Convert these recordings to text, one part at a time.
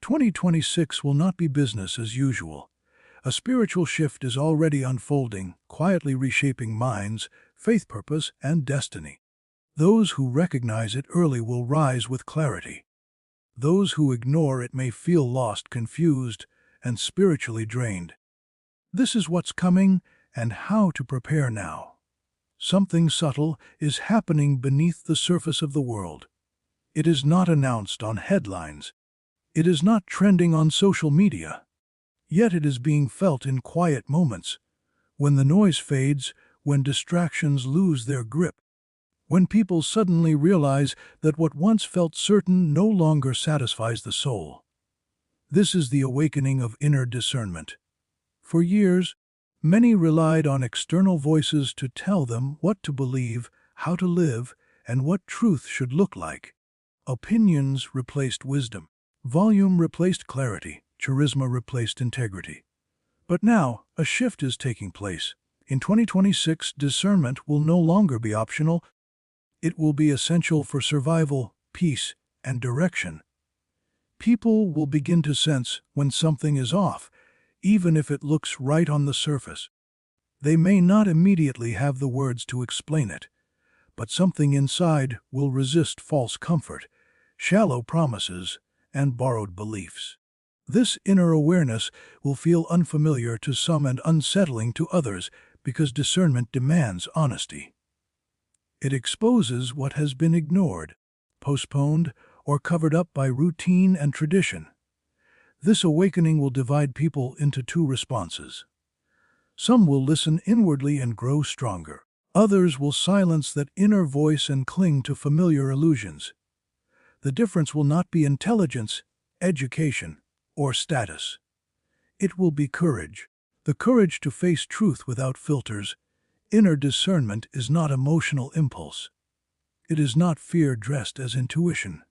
2026 will not be business as usual. A spiritual shift is already unfolding, quietly reshaping minds, faith purpose, and destiny. Those who recognize it early will rise with clarity. Those who ignore it may feel lost, confused, and spiritually drained. This is what's coming and how to prepare now. Something subtle is happening beneath the surface of the world. It is not announced on headlines. It is not trending on social media. Yet it is being felt in quiet moments, when the noise fades, when distractions lose their grip, when people suddenly realize that what once felt certain no longer satisfies the soul. This is the awakening of inner discernment. For years, many relied on external voices to tell them what to believe, how to live, and what truth should look like. Opinions replaced wisdom. Volume replaced clarity. Charisma replaced integrity. But now, a shift is taking place. In 2026, discernment will no longer be optional. It will be essential for survival, peace, and direction. People will begin to sense when something is off, even if it looks right on the surface. They may not immediately have the words to explain it, but something inside will resist false comfort, shallow promises, and borrowed beliefs. This inner awareness will feel unfamiliar to some and unsettling to others because discernment demands honesty. It exposes what has been ignored, postponed, or covered up by routine and tradition. This awakening will divide people into two responses. Some will listen inwardly and grow stronger. Others will silence that inner voice and cling to familiar illusions. The difference will not be intelligence, education, or status. It will be courage. The courage to face truth without filters. Inner discernment is not emotional impulse. It is not fear dressed as intuition.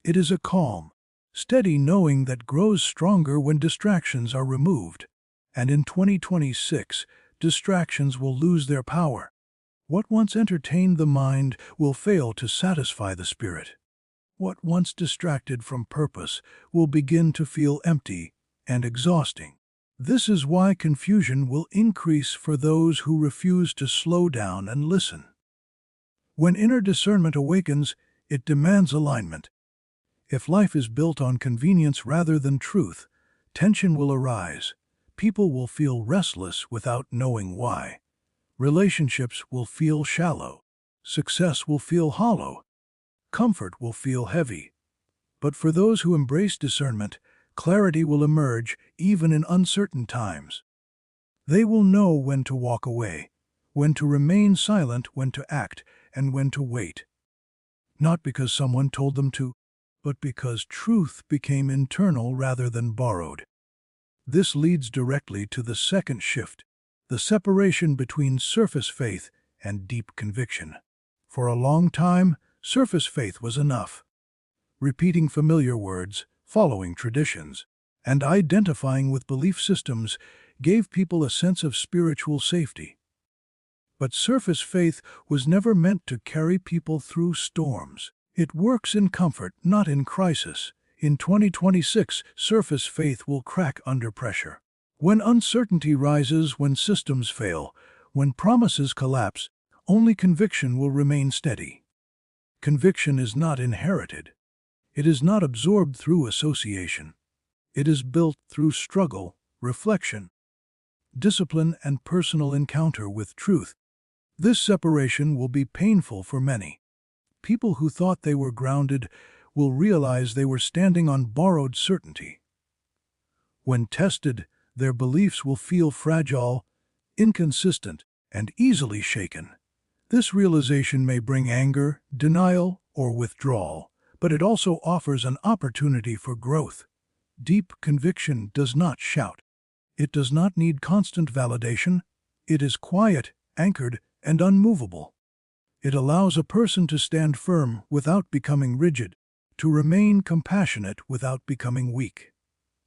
It is a calm, steady knowing that grows stronger when distractions are removed. And in 2026, distractions will lose their power. What once entertained the mind will fail to satisfy the spirit. What once distracted from purpose will begin to feel empty and exhausting. This is why confusion will increase for those who refuse to slow down and listen. When inner discernment awakens, it demands alignment. If life is built on convenience rather than truth, tension will arise. People will feel restless without knowing why. Relationships will feel shallow. Success will feel hollow. Comfort will feel heavy. But for those who embrace discernment, clarity will emerge even in uncertain times. They will know when to walk away, when to remain silent, when to act, and when to wait. Not because someone told them to, but because truth became internal rather than borrowed. This leads directly to the second shift, the separation between surface faith and deep conviction. For a long time, surface faith was enough. Repeating familiar words, following traditions, and identifying with belief systems gave people a sense of spiritual safety. But surface faith was never meant to carry people through storms. It works in comfort, not in crisis. In 2026, surface faith will crack under pressure. When uncertainty rises, when systems fail, when promises collapse, only conviction will remain steady. Conviction is not inherited. It is not absorbed through association. It is built through struggle, reflection, discipline, and personal encounter with truth. This separation will be painful for many. People who thought they were grounded will realize they were standing on borrowed certainty. When tested, their beliefs will feel fragile, inconsistent, and easily shaken. This realization may bring anger, denial, or withdrawal, but it also offers an opportunity for growth. Deep conviction does not shout. It does not need constant validation. It is quiet, anchored, and unmovable. It allows a person to stand firm without becoming rigid, to remain compassionate without becoming weak.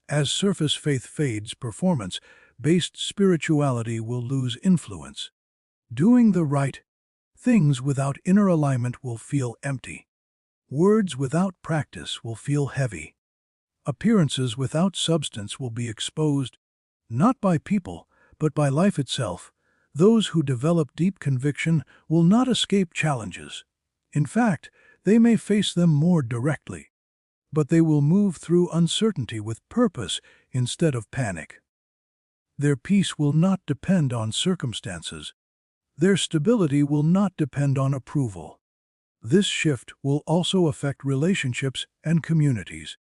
As surface faith fades, performance-based spirituality will lose influence. Doing the right things without inner alignment will feel empty. Words without practice will feel heavy. Appearances without substance will be exposed, not by people, but by life itself. Those who develop deep conviction will not escape challenges. In fact, they may face them more directly. But they will move through uncertainty with purpose instead of panic. Their peace will not depend on circumstances. Their stability will not depend on approval. This shift will also affect relationships and communities.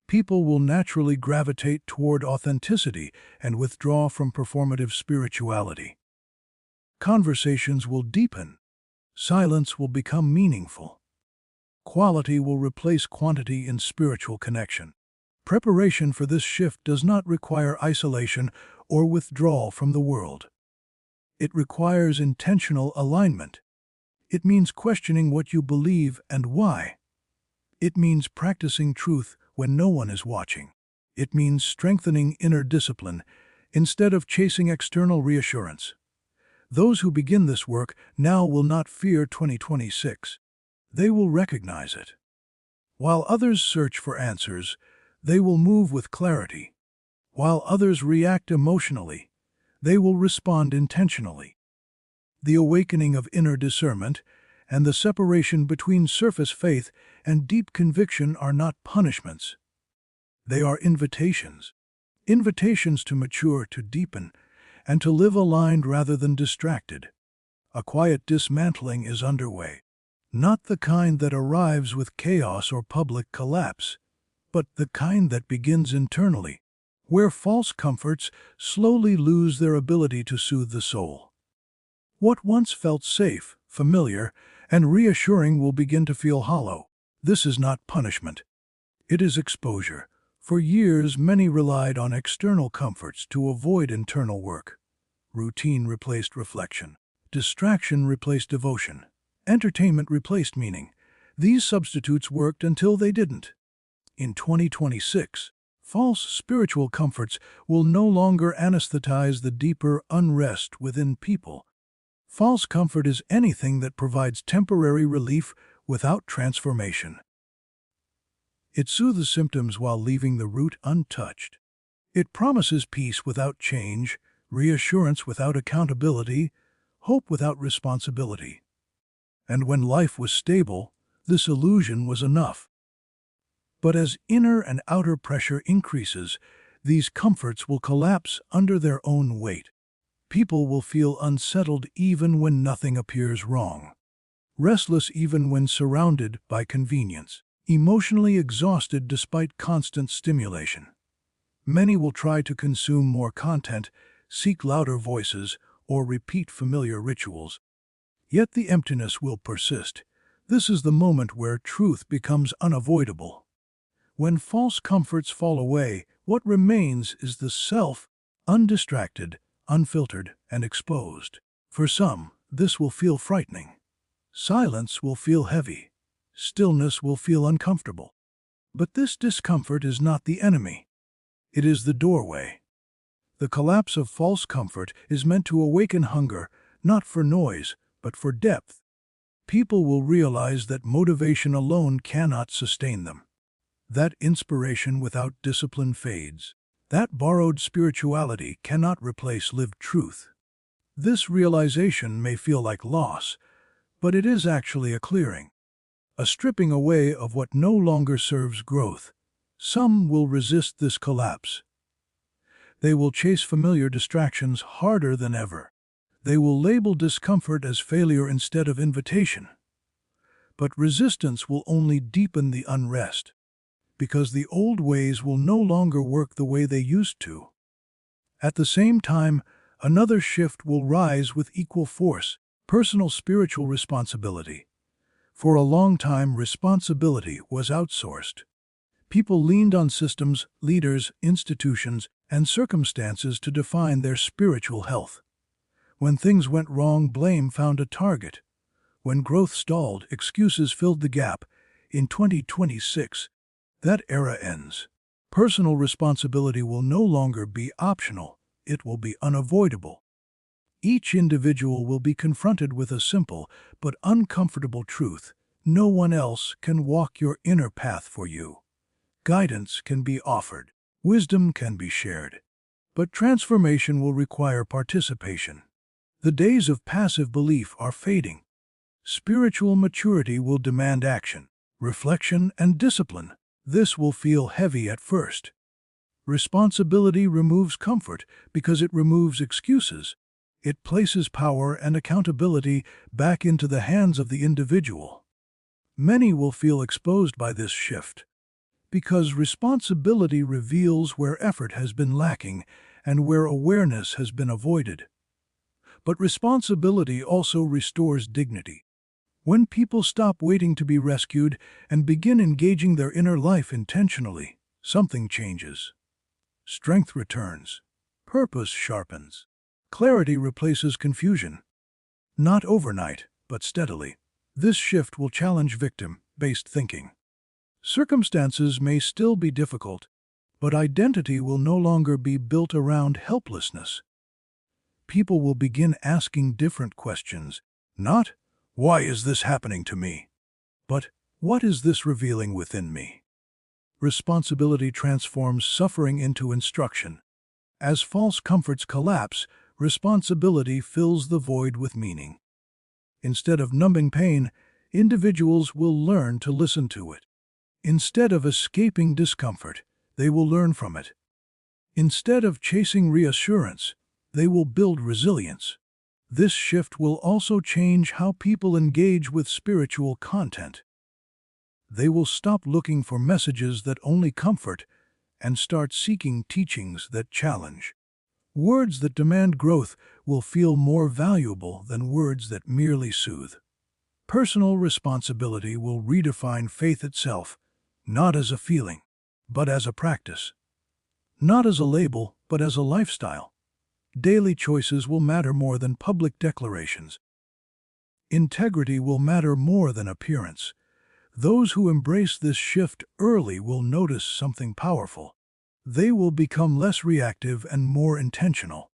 People will naturally gravitate toward authenticity and withdraw from performative spirituality. Conversations will deepen. Silence will become meaningful. Quality will replace quantity in spiritual connection. Preparation for this shift does not require isolation or withdrawal from the world. It requires intentional alignment. It means questioning what you believe and why. It means practicing truth when no one is watching. It means strengthening inner discipline instead of chasing external reassurance. Those who begin this work now will not fear 2026. They will recognize it. While others search for answers, they will move with clarity. While others react emotionally, they will respond intentionally. The awakening of inner discernment and the separation between surface faith and deep conviction are not punishments. They are invitations. Invitations to mature, to deepen, and to live aligned rather than distracted. A quiet dismantling is underway. Not the kind that arrives with chaos or public collapse, but the kind that begins internally, where false comforts slowly lose their ability to soothe the soul. What once felt safe, familiar, and reassuring will begin to feel hollow. This is not punishment. It is exposure. For years, many relied on external comforts to avoid internal work. Routine replaced reflection. Distraction replaced devotion. Entertainment replaced meaning. These substitutes worked until they didn't. In 2026, false spiritual comforts will no longer anesthetize the deeper unrest within people. False comfort is anything that provides temporary relief without transformation. It soothes symptoms while leaving the root untouched. It promises peace without change, reassurance without accountability, hope without responsibility. And when life was stable, this illusion was enough. But as inner and outer pressure increases, these comforts will collapse under their own weight. People will feel unsettled even when nothing appears wrong. Restless even when surrounded by convenience. Emotionally exhausted despite constant stimulation. Many will try to consume more content, seek louder voices, or repeat familiar rituals. Yet the emptiness will persist. This is the moment where truth becomes unavoidable. When false comforts fall away, what remains is the self, undistracted, unfiltered, and exposed. For some, this will feel frightening. Silence will feel heavy. Stillness will feel uncomfortable. But this discomfort is not the enemy. It is the doorway. The collapse of false comfort is meant to awaken hunger, not for noise, but for depth. People will realize that motivation alone cannot sustain them. That inspiration without discipline fades. That borrowed spirituality cannot replace lived truth. This realization may feel like loss, but it is actually a clearing. A stripping away of what no longer serves growth. Some will resist this collapse. They will chase familiar distractions harder than ever. They will label discomfort as failure instead of invitation. But resistance will only deepen the unrest, because the old ways will no longer work the way they used to. At the same time, another shift will rise with equal force: personal spiritual responsibility. For a long time, responsibility was outsourced. People leaned on systems, leaders, institutions, and circumstances to define their spiritual health. When things went wrong, blame found a target. When growth stalled, excuses filled the gap. In 2026, that era ends. Personal responsibility will no longer be optional, it will be unavoidable. Each individual will be confronted with a simple but uncomfortable truth: no one else can walk your inner path for you. Guidance can be offered. Wisdom can be shared. But transformation will require participation. The days of passive belief are fading. Spiritual maturity will demand action, reflection, and discipline. This will feel heavy at first. Responsibility removes comfort because it removes excuses. It places power and accountability back into the hands of the individual. Many will feel exposed by this shift, because responsibility reveals where effort has been lacking and where awareness has been avoided. But responsibility also restores dignity. When people stop waiting to be rescued and begin engaging their inner life intentionally, something changes. Strength returns. Purpose sharpens. Clarity replaces confusion. Not overnight, but steadily. This shift will challenge victim-based thinking. Circumstances may still be difficult, but identity will no longer be built around helplessness. People will begin asking different questions, not, "Why is this happening to me?" but, "What is this revealing within me?" Responsibility transforms suffering into instruction. As false comforts collapse, responsibility fills the void with meaning. Instead of numbing pain, individuals will learn to listen to it. Instead of escaping discomfort, they will learn from it. Instead of chasing reassurance, they will build resilience. This shift will also change how people engage with spiritual content. They will stop looking for messages that only comfort and start seeking teachings that challenge. Words that demand growth will feel more valuable than words that merely soothe. Personal responsibility will redefine faith itself, not as a feeling, but as a practice. Not as a label, but as a lifestyle. Daily choices will matter more than public declarations. Integrity will matter more than appearance. Those who embrace this shift early will notice something powerful. They will become less reactive and more intentional.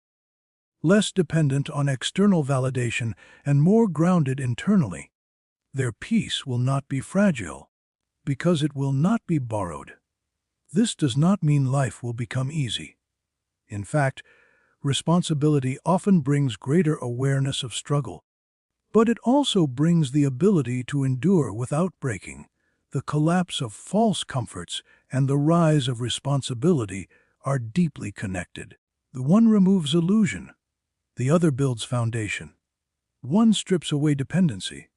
Less dependent on external validation and more grounded internally. Their peace will not be fragile, because it will not be borrowed. This does not mean life will become easy. In fact, responsibility often brings greater awareness of struggle, but it also brings the ability to endure without breaking. The collapse of false comforts and the rise of responsibility are deeply connected. The one removes illusion, the other builds foundation. One strips away dependency,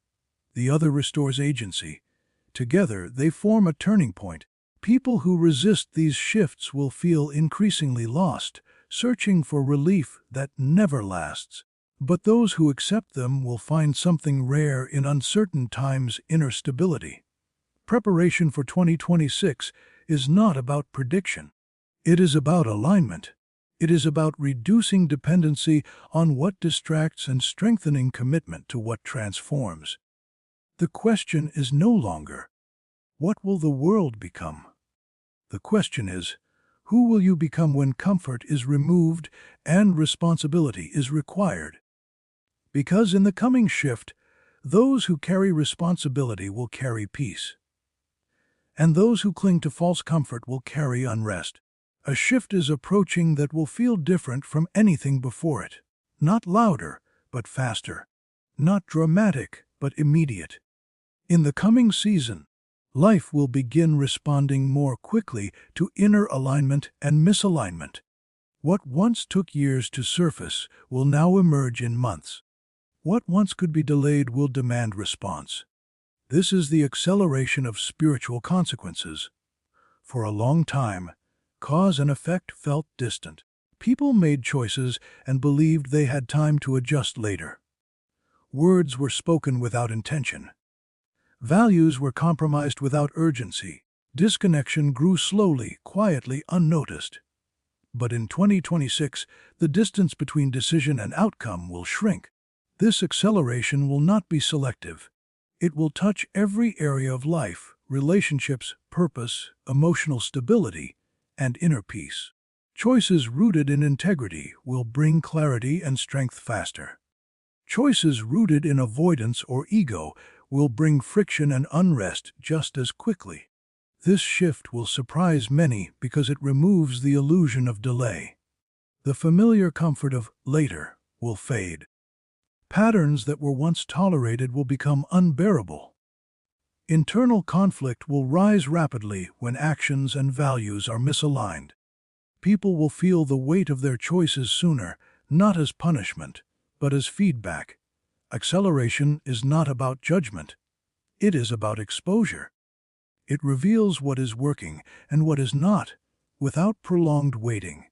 the other restores agency. Together, they form a turning point. People who resist these shifts will feel increasingly lost, searching for relief that never lasts. But those who accept them will find something rare in uncertain times: inner stability. Preparation for 2026 is not about prediction. It is about alignment. It is about reducing dependency on what distracts and strengthening commitment to what transforms. The question is no longer, what will the world become? The question is, who will you become when comfort is removed and responsibility is required? Because in the coming shift, those who carry responsibility will carry peace, and those who cling to false comfort will carry unrest. A shift is approaching that will feel different from anything before it. Not louder, but faster. Not dramatic, but immediate. In the coming season, life will begin responding more quickly to inner alignment and misalignment. What once took years to surface will now emerge in months. What once could be delayed will demand response. This is the acceleration of spiritual consequences. For a long time, cause and effect felt distant. People made choices and believed they had time to adjust later. Words were spoken without intention. Values were compromised without urgency. Disconnection grew slowly, quietly, unnoticed. But in 2026, the distance between decision and outcome will shrink. This acceleration will not be selective. It will touch every area of life: relationships, purpose, emotional stability, and inner peace. Choices rooted in integrity will bring clarity and strength faster. Choices rooted in avoidance or ego will bring friction and unrest just as quickly. This shift will surprise many because it removes the illusion of delay. The familiar comfort of later will fade. Patterns that were once tolerated will become unbearable. Internal conflict will rise rapidly when actions and values are misaligned. People will feel the weight of their choices sooner, not as punishment, but as feedback. Acceleration is not about judgment. It is about exposure. It reveals what is working and what is not, without prolonged waiting.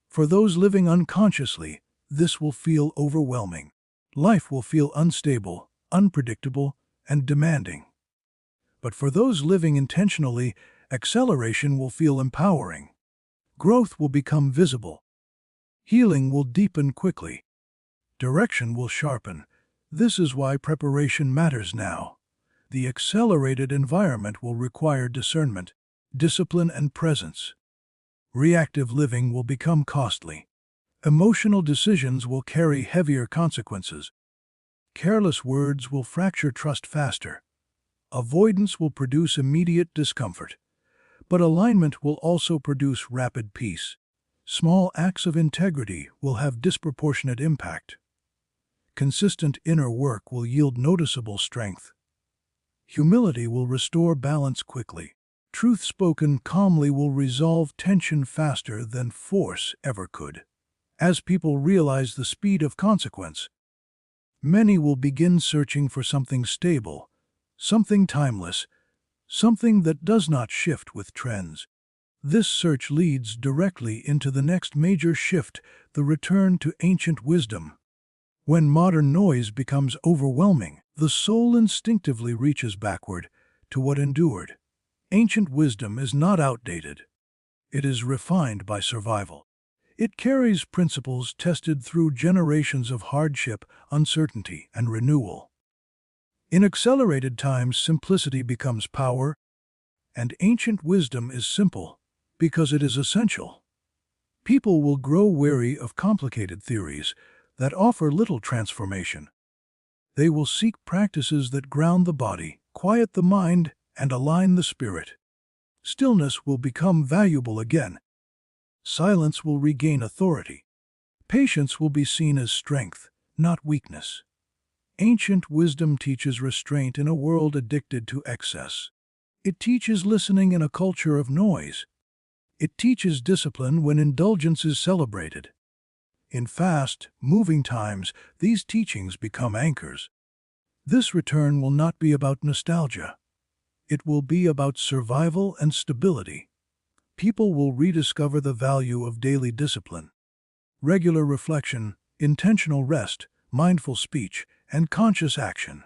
For those living unconsciously, this will feel overwhelming. Life will feel unstable, unpredictable, and demanding. But for those living intentionally, acceleration will feel empowering. Growth will become visible. Healing will deepen quickly. Direction will sharpen. This is why preparation matters now. The accelerated environment will require discernment, discipline, and presence. Reactive living will become costly. Emotional decisions will carry heavier consequences. Careless words will fracture trust faster. Avoidance will produce immediate discomfort. But alignment will also produce rapid peace. Small acts of integrity will have disproportionate impact. Consistent inner work will yield noticeable strength. Humility will restore balance quickly. Truth spoken calmly will resolve tension faster than force ever could. As people realize the speed of consequence, many will begin searching for something stable, something timeless, something that does not shift with trends. This search leads directly into the next major shift, the return to ancient wisdom. When modern noise becomes overwhelming, the soul instinctively reaches backward to what endured. Ancient wisdom is not outdated. It is refined by survival. It carries principles tested through generations of hardship, uncertainty, and renewal. In accelerated times, simplicity becomes power, and ancient wisdom is simple because it is essential. People will grow weary of complicated theories that offer little transformation. They will seek practices that ground the body, quiet the mind, and align the spirit. Stillness will become valuable again. Silence will regain authority. Patience will be seen as strength, not weakness. Ancient wisdom teaches restraint in a world addicted to excess. It teaches listening in a culture of noise. It teaches discipline when indulgence is celebrated. In fast, moving times, these teachings become anchors. This return will not be about nostalgia. It will be about survival and stability. People will rediscover the value of daily discipline. Regular reflection, intentional rest, mindful speech, and conscious action.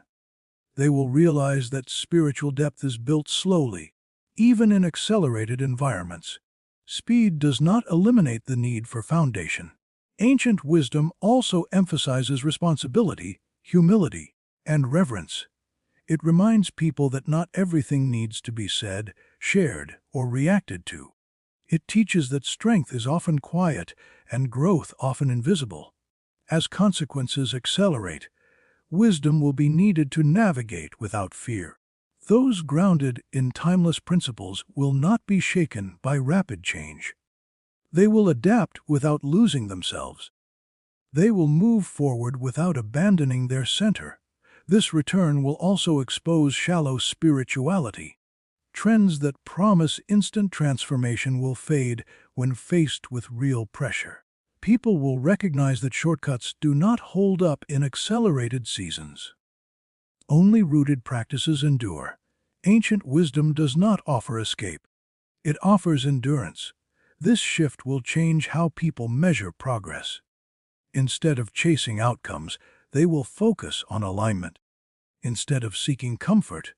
They will realize that spiritual depth is built slowly, even in accelerated environments. Speed does not eliminate the need for foundation. Ancient wisdom also emphasizes responsibility, humility, and reverence. It reminds people that not everything needs to be said, shared, or reacted to. It teaches that strength is often quiet and growth often invisible. As consequences accelerate, wisdom will be needed to navigate without fear. Those grounded in timeless principles will not be shaken by rapid change. They will adapt without losing themselves. They will move forward without abandoning their center. This return will also expose shallow spirituality. Trends that promise instant transformation will fade when faced with real pressure. People will recognize that shortcuts do not hold up in accelerated seasons. Only rooted practices endure. Ancient wisdom does not offer escape. It offers endurance. This shift will change how people measure progress. Instead of chasing outcomes, they will focus on alignment. Instead of seeking comfort,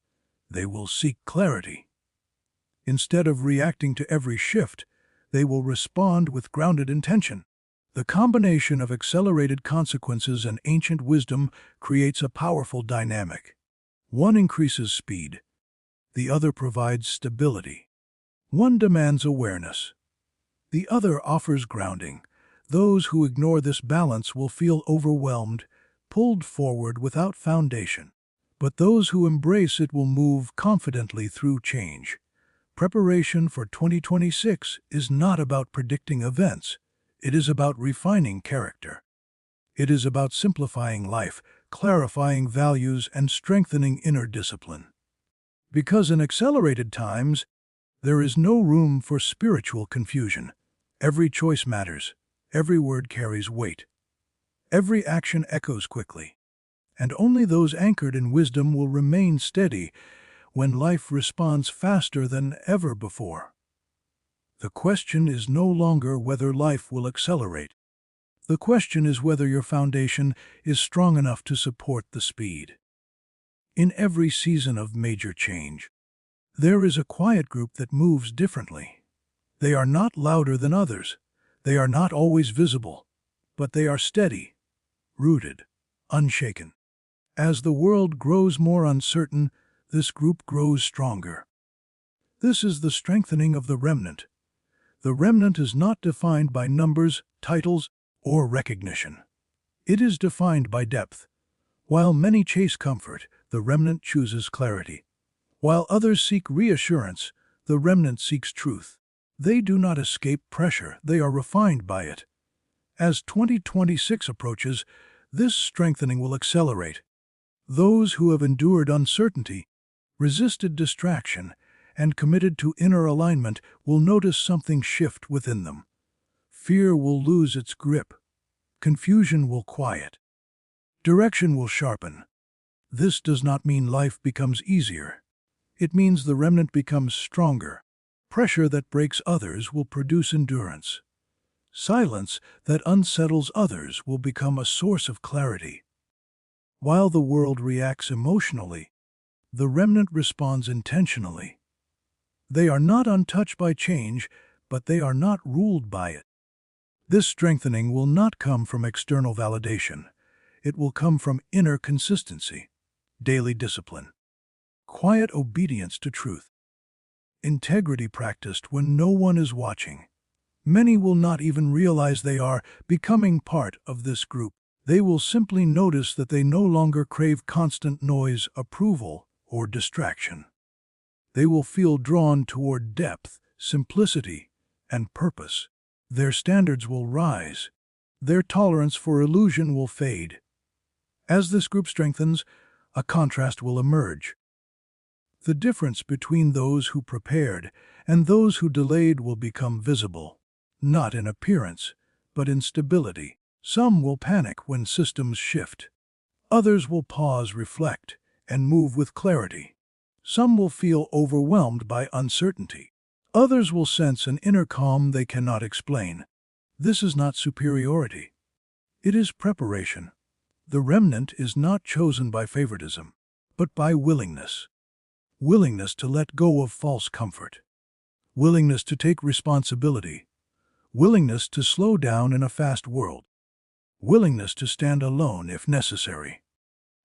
they will seek clarity. Instead of reacting to every shift, they will respond with grounded intention. The combination of accelerated consequences and ancient wisdom creates a powerful dynamic. One increases speed. The other provides stability. One demands awareness. The other offers grounding. Those who ignore this balance will feel overwhelmed, pulled forward without foundation. But those who embrace it will move confidently through change. Preparation for 2026 is not about predicting events. It is about refining character. It is about simplifying life, clarifying values, and strengthening inner discipline. Because in accelerated times, there is no room for spiritual confusion. Every choice matters. Every word carries weight. Every action echoes quickly. And only those anchored in wisdom will remain steady when life responds faster than ever before. The question is no longer whether life will accelerate. The question is whether your foundation is strong enough to support the speed. In every season of major change, there is a quiet group that moves differently. They are not louder than others. They are not always visible, but they are steady, rooted, unshaken. As the world grows more uncertain, this group grows stronger. This is the strengthening of the remnant. The remnant is not defined by numbers, titles, or recognition. It is defined by depth. While many chase comfort, the remnant chooses clarity. While others seek reassurance, the remnant seeks truth. They do not escape pressure, they are refined by it. As 2026 approaches, this strengthening will accelerate. Those who have endured uncertainty, resisted distraction, and committed to inner alignment will notice something shift within them. Fear will lose its grip. Confusion will quiet. Direction will sharpen. This does not mean life becomes easier. It means the remnant becomes stronger. Pressure that breaks others will produce endurance. Silence that unsettles others will become a source of clarity. While the world reacts emotionally, the remnant responds intentionally. They are not untouched by change, but they are not ruled by it. This strengthening will not come from external validation. It will come from inner consistency, daily discipline, quiet obedience to truth, integrity practiced when no one is watching. Many will not even realize they are becoming part of this group. They will simply notice that they no longer crave constant noise, approval, or distraction. They will feel drawn toward depth, simplicity, and purpose. Their standards will rise. Their tolerance for illusion will fade. As this group strengthens, a contrast will emerge. The difference between those who prepared and those who delayed will become visible, not in appearance, but in stability. Some will panic when systems shift. Others will pause, reflect, and move with clarity. Some will feel overwhelmed by uncertainty. Others will sense an inner calm they cannot explain. This is not superiority. It is preparation. The remnant is not chosen by favoritism, but by willingness. Willingness to let go of false comfort. Willingness to take responsibility. Willingness to slow down in a fast world. Willingness to stand alone if necessary.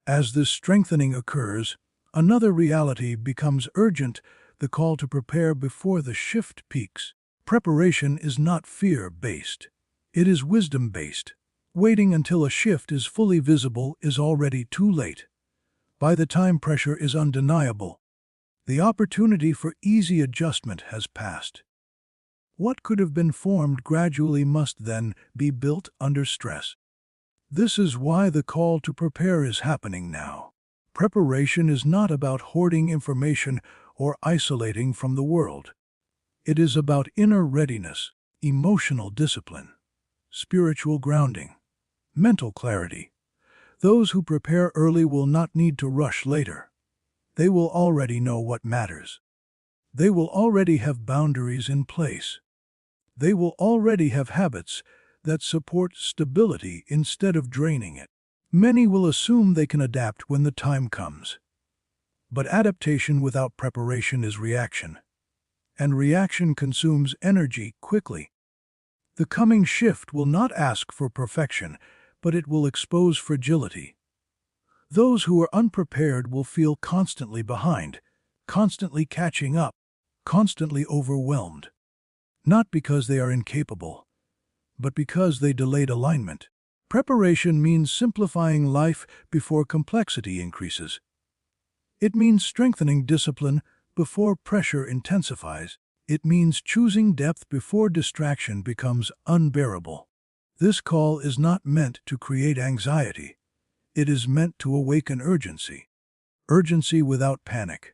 As this strengthening occurs, another reality becomes urgent, the call to prepare before the shift peaks. Preparation is not fear-based. It is wisdom-based. Waiting until a shift is fully visible is already too late. By the time pressure is undeniable, the opportunity for easy adjustment has passed. What could have been formed gradually must then be built under stress. This is why the call to prepare is happening now. Preparation is not about hoarding information or isolating from the world. It is about inner readiness, emotional discipline, spiritual grounding, mental clarity. Those who prepare early will not need to rush later. They will already know what matters. They will already have boundaries in place. They will already have habits that support stability instead of draining it. Many will assume they can adapt when the time comes. But adaptation without preparation is reaction, and reaction consumes energy quickly. The coming shift will not ask for perfection, but it will expose fragility. Those who are unprepared will feel constantly behind, constantly catching up, constantly overwhelmed. Not because they are incapable, but because they delayed alignment. Preparation means simplifying life before complexity increases. It means strengthening discipline before pressure intensifies. It means choosing depth before distraction becomes unbearable. This call is not meant to create anxiety. It is meant to awaken urgency. Urgency without panic.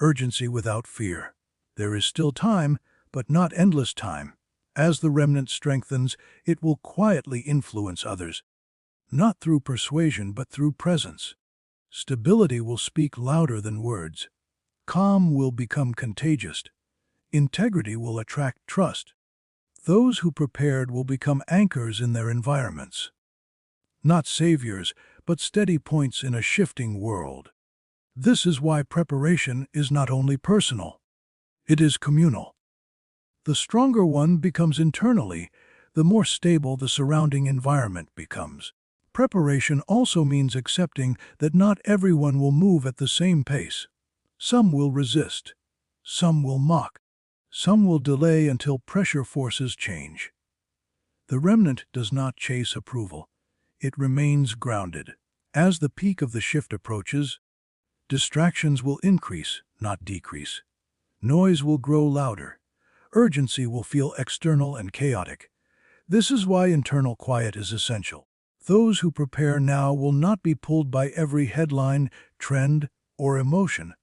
Urgency without fear. There is still time, but not endless time. As the remnant strengthens, it will quietly influence others. Not through persuasion, but through presence. Stability will speak louder than words. Calm will become contagious. Integrity will attract trust. Those who prepared will become anchors in their environments. Not saviors, but steady points in a shifting world. This is why preparation is not only personal. It is communal. The stronger one becomes internally, the more stable the surrounding environment becomes. Preparation also means accepting that not everyone will move at the same pace. Some will resist. Some will mock. Some will delay until pressure forces change. The remnant does not chase approval. It remains grounded. As the peak of the shift approaches, distractions will increase, not decrease. Noise will grow louder. Urgency will feel external and chaotic. This is why internal quiet is essential. Those who prepare now will not be pulled by every headline, trend, or emotion.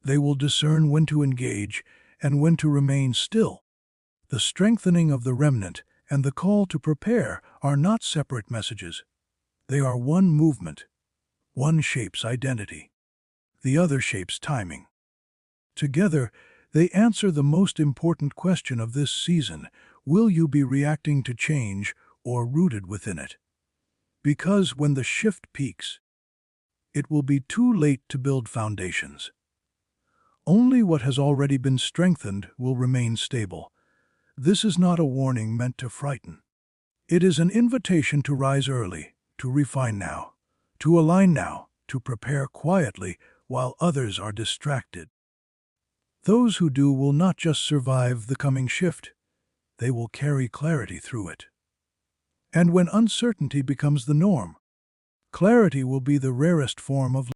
They will discern when to engage and when to remain still. The strengthening of the remnant and the call to prepare are not separate messages. They are one movement. One shapes identity. The other shapes timing. Together, they answer the most important question of this season: will you be reacting to change or rooted within it? Because when the shift peaks, it will be too late to build foundations. Only what has already been strengthened will remain stable. This is not a warning meant to frighten. It is an invitation to rise early, to refine now, to align now, to prepare quietly while others are distracted. Those who do will not just survive the coming shift, they will carry clarity through it. And when uncertainty becomes the norm, clarity will be the rarest form of